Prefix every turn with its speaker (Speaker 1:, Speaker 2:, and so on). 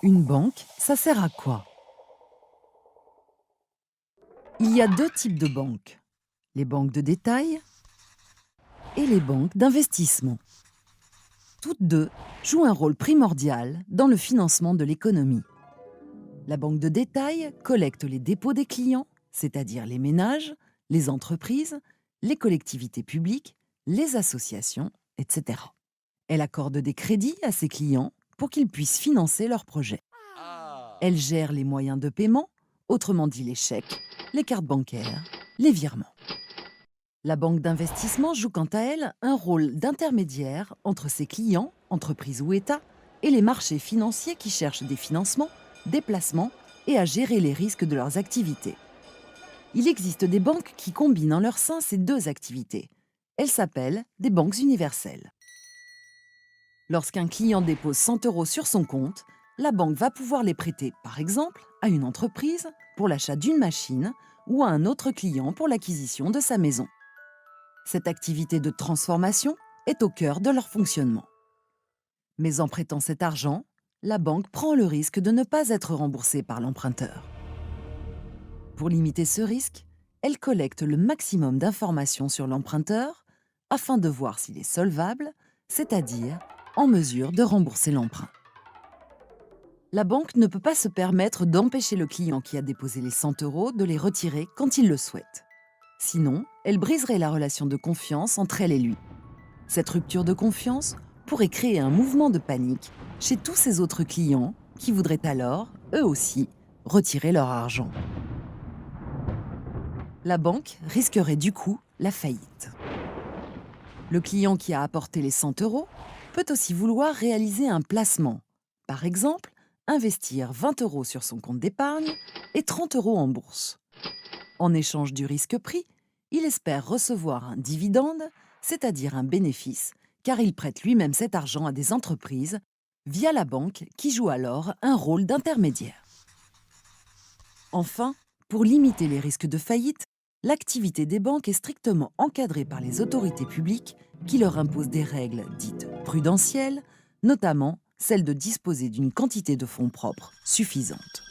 Speaker 1: Une banque, ça sert à quoi? Il y a deux types de banques, les banques de détail et les banques d'investissement. Toutes deux jouent un rôle primordial dans le financement de l'économie. La banque de détail collecte les dépôts des clients, c'est-à-dire les ménages, les entreprises, les collectivités publiques, les associations, etc. Elle accorde des crédits à ses clients pour qu'ils puissent financer leurs projets. Elle gère les moyens de paiement, autrement dit les chèques, les cartes bancaires, les virements. La banque d'investissement joue quant à elle un rôle d'intermédiaire entre ses clients, entreprises ou États, et les marchés financiers qui cherchent des financements, des placements et à gérer les risques de leurs activités. Il existe des banques qui combinent en leur sein ces deux activités. Elles s'appellent des banques universelles. Lorsqu'un client dépose 100 € sur son compte, la banque va pouvoir les prêter, par exemple, à une entreprise pour l'achat d'une machine ou à un autre client pour l'acquisition de sa maison. Cette activité de transformation est au cœur de leur fonctionnement. Mais en prêtant cet argent, la banque prend le risque de ne pas être remboursée par l'emprunteur. Pour limiter ce risque, elle collecte le maximum d'informations sur l'emprunteur afin de voir s'il est solvable, c'est-à-dire en mesure de rembourser l'emprunt. La banque ne peut pas se permettre d'empêcher le client qui a déposé les 100 € de les retirer quand il le souhaite. Sinon, elle briserait la relation de confiance entre elle et lui. Cette rupture de confiance pourrait créer un mouvement de panique chez tous ses autres clients qui voudraient alors, eux aussi, retirer leur argent. La banque risquerait du coup la faillite. Le client qui a apporté les 100 € peut aussi vouloir réaliser un placement. Par exemple, investir 20 € sur son compte d'épargne et 30 € en bourse. En échange du risque pris, il espère recevoir un dividende, c'est-à-dire un bénéfice, car il prête lui-même cet argent à des entreprises via la banque qui joue alors un rôle d'intermédiaire. Enfin, pour limiter les risques de faillite, l'activité des banques est strictement encadrée par les autorités publiques qui leur imposent des règles dites prudentielles, notamment celle de disposer d'une quantité de fonds propres suffisante.